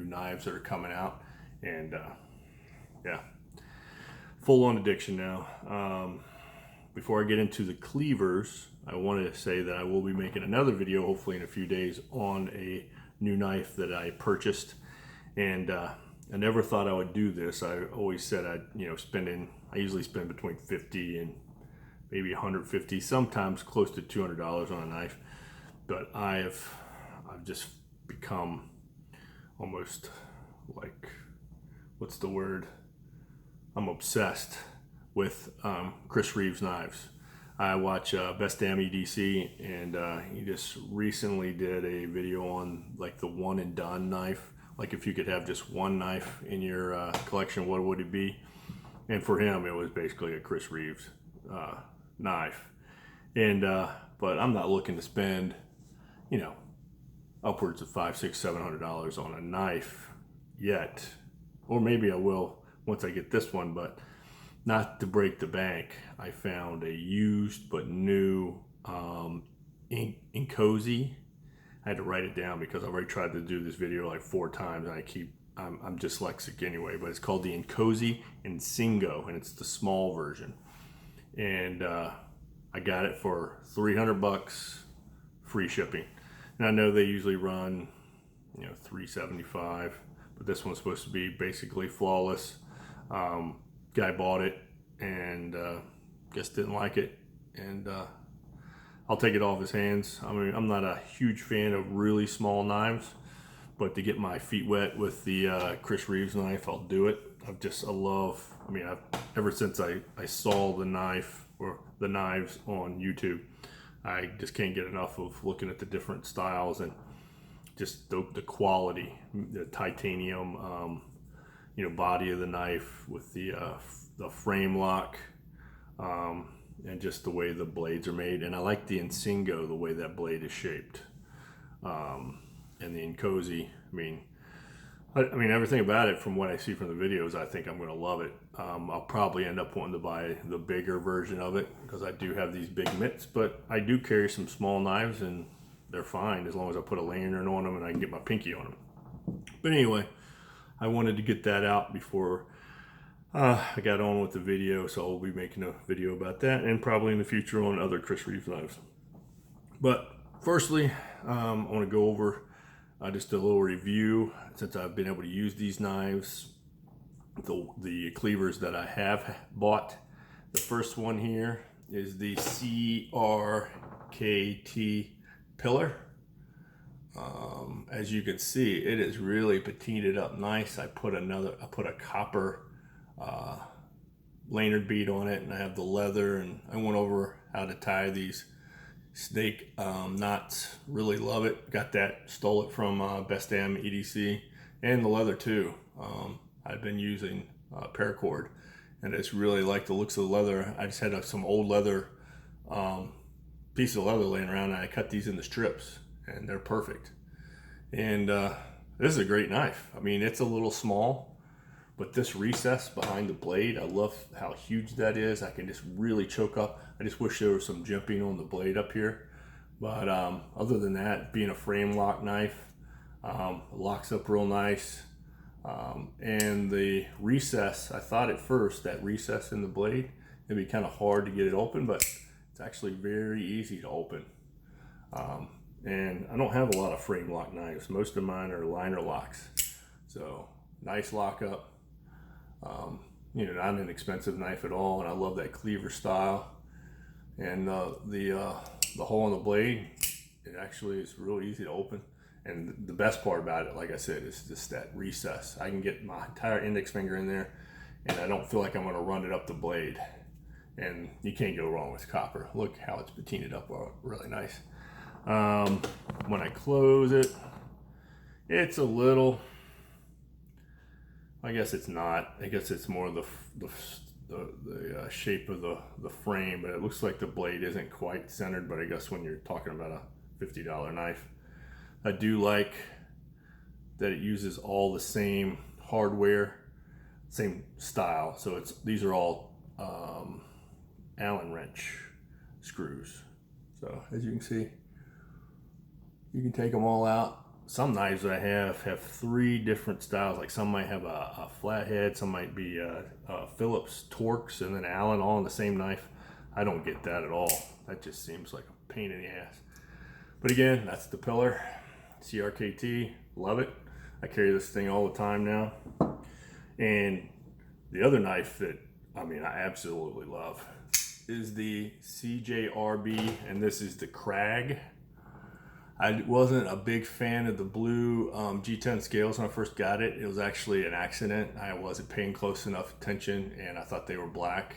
new knives that are coming out, and yeah, full on addiction now. Before I get into the cleavers, I wanted to say that I will be making another video hopefully in a few days on a new knife that I purchased, and I never thought I would do this. I always said I usually spend between 50 and maybe 150, sometimes close to $200 on a knife, but I've just become almost like, what's the word? I'm obsessed with Chris Reeves knives. I watch Best Damn EDC, and he just recently did a video on like the one and done knife. Like if you could have just one knife in your collection, what would it be? And for him, it was basically a Chris Reeves knife. And but I'm not looking to spend, upwards of $500, $600, $700 on a knife yet, or maybe I will once I get this one. But not to break the bank, I found a used but new Inkosi. I had to write it down because I've already tried to do this video like 4 times, and I'm dyslexic anyway. But it's called the Inkosi Insingo, and it's the small version. And I got it for $300, free shipping. And I know they usually run, $375, but this one's supposed to be basically flawless. Guy bought it and just didn't like it, and I'll take it off his hands. I mean, I'm not a huge fan of really small knives, but to get my feet wet with the Chris Reeves knife, I'll do it. Ever since I saw the knife or the knives on YouTube, I just can't get enough of looking at the different styles and just the quality, the titanium body of the knife with the frame lock, and just the way the blades are made. And I like the Insingo, the way that blade is shaped, and the Inkosi. I mean everything about it, from what I see from the videos, I think I'm going to love it. I'll probably end up wanting to buy the bigger version of it because I do have these big mitts, but I do carry some small knives and they're fine as long as I put a lanyard on them and I can get my pinky on them. But anyway, I wanted to get that out before I got on with the video, so I'll be making a video about that, and probably in the future on other Chris Reeves knives. But firstly, I want to go over just a little review, since I've been able to use these knives, the cleavers that I have bought. The first one here is the CRKT Pillar. As you can see, it is really patinaed up nice. I put a copper lanyard bead on it, and I have the leather, and I went over how to tie these snake knots. Really love it. Stole it from Best Damn EDC, and the leather too. I've been using paracord, and I just really like the looks of the leather. I just had some old leather piece of leather laying around, and I cut these into strips, and they're perfect. And this is a great knife. I mean, it's a little small, but this recess behind the blade, I love how huge that is. I can just really choke up. I just wish there was some jimping on the blade up here. But other than that, being a frame lock knife, locks up real nice. And the recess, I thought at first that recess in the blade, it'd be kind of hard to get it open, but it's actually very easy to open. And I don't have a lot of frame lock knives. Most of mine are liner locks. So nice lockup. Not an expensive knife at all, and I love that cleaver style. And the hole in the blade, it actually is real easy to open. And the best part about it, like I said, is just that recess. I can get my entire index finger in there, and I don't feel like I'm going to run it up the blade. And you can't go wrong with copper. Look how it's patinaed up really nice. When I close it, it's a little, I guess it's not. I guess it's more the shape of the frame, but it looks like the blade isn't quite centered. But I guess when you're talking about a $50 knife, I do like that it uses all the same hardware, same style. So these are all Allen wrench screws. So as you can see, you can take them all out, some knives that I have 3 different styles. Like some might have a flathead, some might be Phillips Torx, and then Allen all in the same knife. I don't get that at all. That just seems like a pain in the ass. But again, that's the Pillar, CRKT, love it. I carry this thing all the time now. And the other knife that, I mean, I absolutely love is the CJRB, and this is the Crag. I wasn't a big fan of the blue G10 scales when I first got it. It was actually an accident. I wasn't paying close enough attention, and I thought they were black.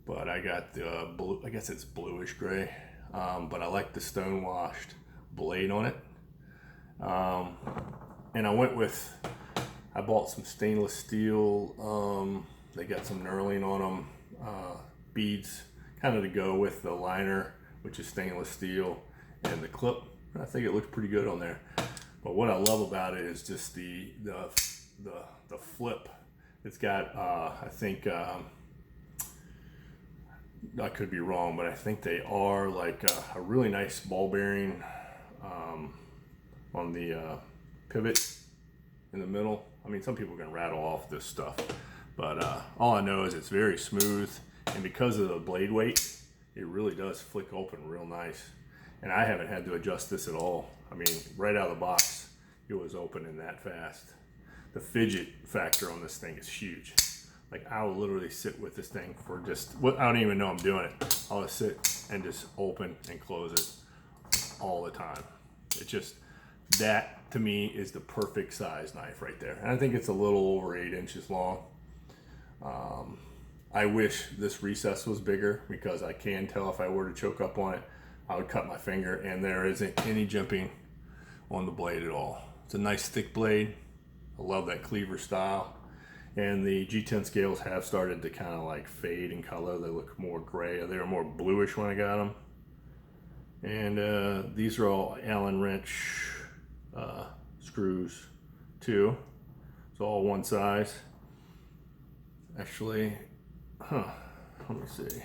But I got the blue, I guess it's bluish gray. But I like the stone washed blade on it. And I bought some stainless steel. They got some knurling on them, beads, kind of to go with the liner, which is stainless steel, and the clip. I think it looks pretty good on there. But what I love about it is just the flip. It's got I think I could be wrong, but I think they are like a really nice ball bearing on the pivot in the middle. I mean, some people can rattle off this stuff, but all I know is it's very smooth, and because of the blade weight, it really does flick open real nice. And I haven't had to adjust this at all. I mean, right out of the box, it was opening that fast. The fidget factor on this thing is huge. Like, I will literally sit with this thing for just, I don't even know I'm doing it. I'll just sit and just open and close it all the time. It just, that to me is the perfect size knife right there. And I think it's a little over 8 inches long. I wish this recess was bigger, because I can tell if I were to choke up on it, I would cut my finger, and there isn't any jimping on the blade at all. It's a nice thick blade. I love that cleaver style. And the G10 scales have started to kind of like fade in color. They look more gray. They were more bluish when I got them. And these are all Allen wrench screws too. It's all one size. Actually, let me see.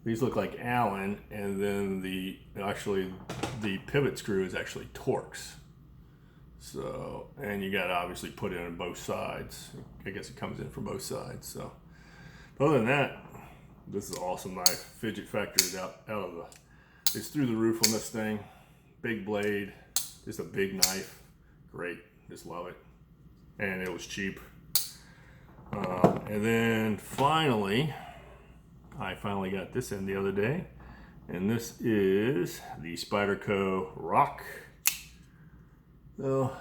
These look like Allen, and then the pivot screw is actually Torx. So, and you got to obviously put it on both sides. I guess it comes in from both sides. So, but other than that, this is an awesome knife. Fidget factor is it's through the roof on this thing. Big blade, just a big knife. Great, just love it. And it was cheap. And then finally, I finally got this in the other day, and this is the Spyderco Rock. So,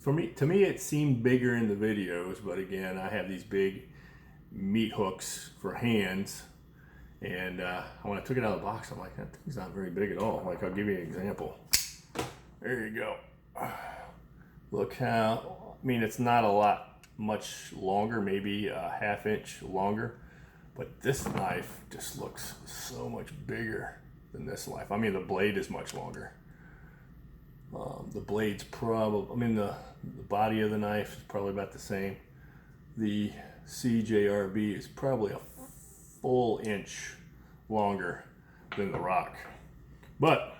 to me, it seemed bigger in the videos, but again, I have these big meat hooks for hands, and when I took it out of the box, I'm like, that thing's not very big at all. Like, I'll give you an example. There you go. Look how, I mean, it's not much longer, maybe a ½ inch longer. But this knife just looks so much bigger than this knife. I mean, the blade is much longer. The blade's probably, I mean, the body of the knife is probably about the same. The CJRB is probably a full inch longer than the Rock. But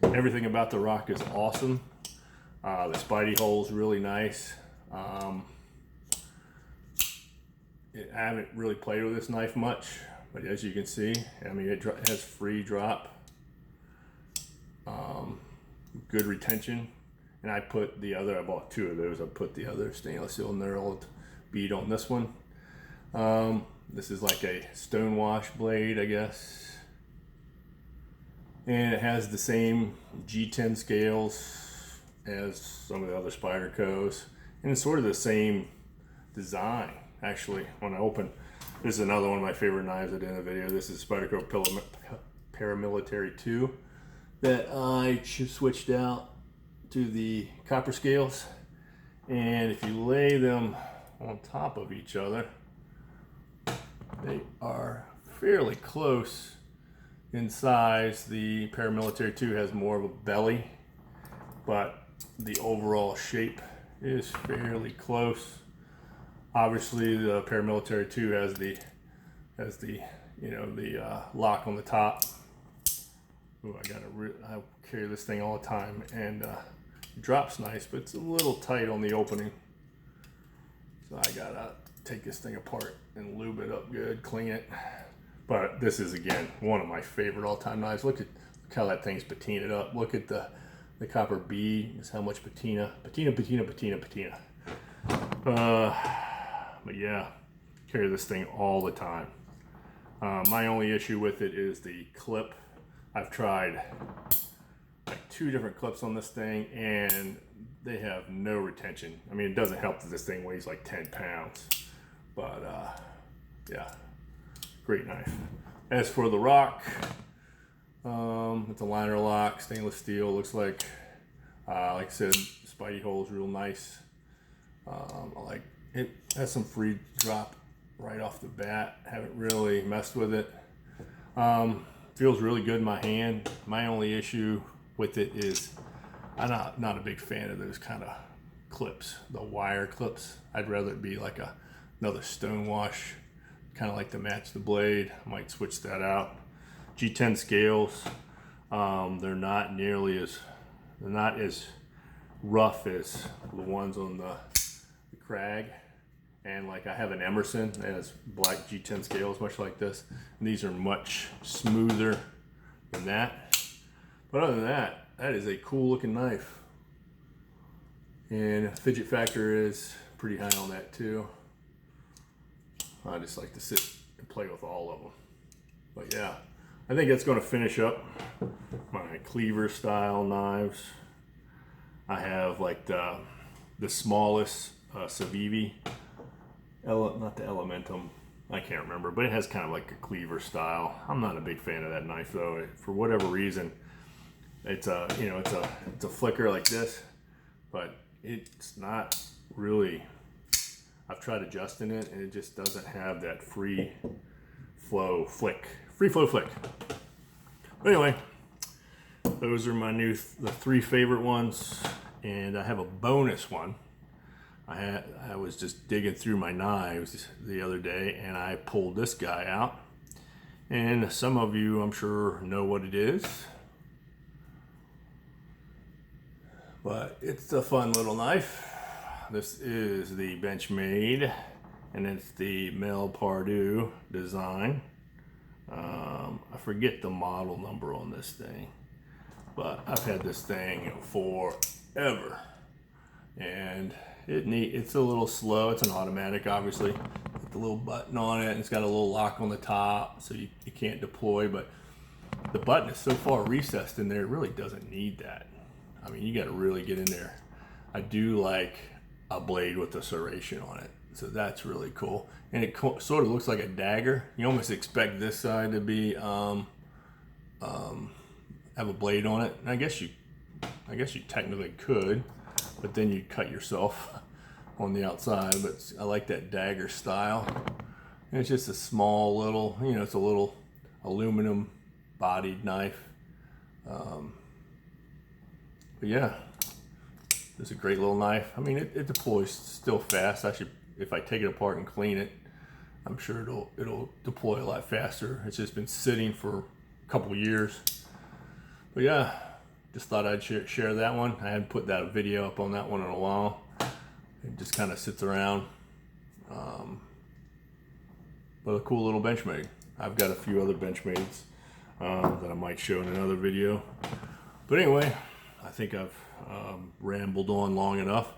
everything about the Rock is awesome. The Spidey hole's really nice. I haven't really played with this knife much, but as you can see, I mean, it has free drop, good retention, and I bought 2 of those. I put the other stainless steel knurled bead on this one. This is like a stonewash blade, I guess, and it has the same G10 scales as some of the other Spydercos, and it's sort of the same design. Actually, when I open, this is another one of my favorite knives at the end of the video. This is Spyderco Pillar Paramilitary 2 that I switched out to the copper scales. And if you lay them on top of each other, they are fairly close in size. The Paramilitary 2 has more of a belly, but the overall shape is fairly close. Obviously, the Paramilitary 2 has the lock on the top, Ooh, I carry this thing all the time, and it drops nice, but it's a little tight on the opening. So I gotta take this thing apart and lube it up good, clean it. But this is, again, one of my favorite all-time knives. Look how that thing's patinaed up. Look at the copper bead. Is how much patina. But yeah, carry this thing all the time. My only issue with it is the clip. I've tried like 2 different clips on this thing, and they have no retention. I mean, it doesn't help that this thing weighs like 10 pounds, but yeah, great knife. As for the Rock, it's a liner lock, stainless steel. Looks like I said, Spidey hole's real nice. I like it. Has some free drop right off the bat. Haven't really messed with it. Feels really good in my hand. My only issue with it is I'm not a big fan of those kind of clips, the wire clips. I'd rather it be like another stone wash, kind of like to match the blade. I might switch that out. G10 scales, they're not as rough as the ones on the Crag. And like I have an Emerson that has black G10 scales, much like this. And these are much smoother than that. But other than that, that is a cool looking knife. And fidget factor is pretty high on that too. I just like to sit and play with all of them. But yeah, I think that's going to finish up my cleaver style knives. I have like the smallest Civivi. Not the Elementum, I can't remember, but it has kind of like a cleaver style. I'm not a big fan of that knife though. For whatever reason, it's a flicker like this, but it's not really. I've tried adjusting it, and it just doesn't have that free flow flick. But anyway, those are the 3 favorite ones, and I have a bonus one. I was just digging through my knives the other day, and I pulled this guy out. And some of you, I'm sure, know what it is. But it's a fun little knife. This is the Benchmade, and it's the Mel Pardieu design. I forget the model number on this thing, but I've had this thing forever. And it's a little slow. It's an automatic, obviously. Got the little button on it, and it's got a little lock on the top, so you can't deploy. But the button is so far recessed in there, it really doesn't need that. I mean, you got to really get in there. I do like a blade with a serration on it, so that's really cool. And it sort of looks like a dagger. You almost expect this side to be have a blade on it. And I guess you technically could, but then you'd cut yourself on the outside. But I like that dagger style. And it's just a small little, it's a little aluminum bodied knife. But yeah, it's a great little knife. I mean, it deploys still fast. If I take it apart and clean it, I'm sure it'll deploy a lot faster. It's just been sitting for a couple years. But yeah, just thought I'd share that one. I hadn't put that video up on that one in a while. It just kind of sits around. But a cool little Benchmade. I've got a few other Benchmades that I might show in another video. But anyway, I think I've rambled on long enough.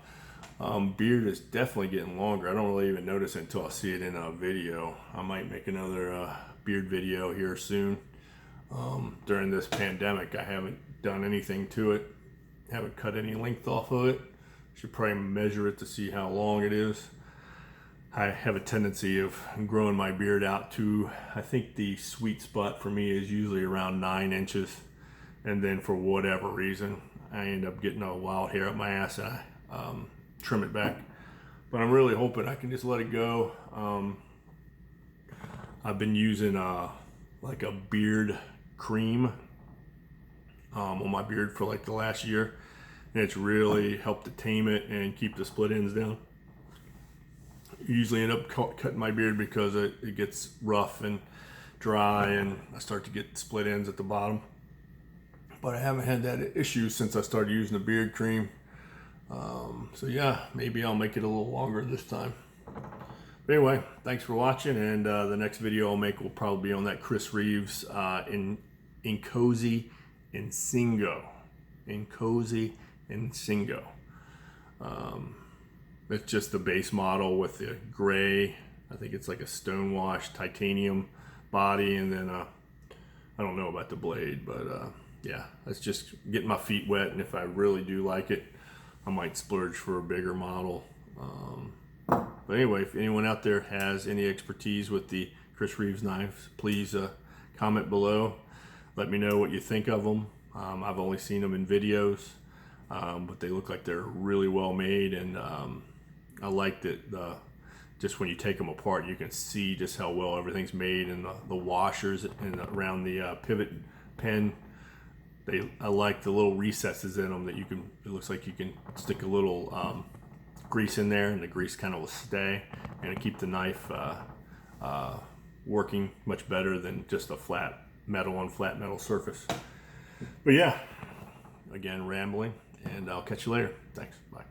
Beard is definitely getting longer. I don't really even notice it until I see it in a video. I might make another beard video here soon. During this pandemic, I haven't done anything to it. Haven't cut any length off of it. Should probably measure it to see how long it is. I have a tendency of growing my beard out to, I think the sweet spot for me is usually around 9 inches. And then for whatever reason, I end up getting a wild hair up my ass, and I trim it back. But I'm really hoping I can just let it go. I've been using like a beard cream on my beard for like the last year, and it's really helped to tame it and keep the split ends down. I usually end up cutting my beard because it gets rough and dry, and I start to get split ends at the bottom. but I haven't had that issue since I started using the beard cream. So yeah, maybe I'll make it a little longer this time. But anyway, thanks for watching, and the next video I'll make will probably be on that Chris Reeves in Cozy and Singo. In Cozy and Singo. It's just the base model with the gray, I think it's like a stonewash titanium body, and then I don't know about the blade, but yeah, that's just getting my feet wet, and if I really do like it, I might splurge for a bigger model. But anyway, if anyone out there has any expertise with the Chris Reeves knives, please comment below. Let me know what you think of them. I've only seen them in videos, but they look like they're really well made, and I like that just when you take them apart, you can see just how well everything's made, and the washers and around the pivot pin. I like the little recesses in them that you can, it looks like you can stick a little grease in there, and the grease kind of will stay and keep the knife working much better than just a flat metal on flat metal surface. But yeah, again, rambling, and I'll catch you later. Thanks. Bye.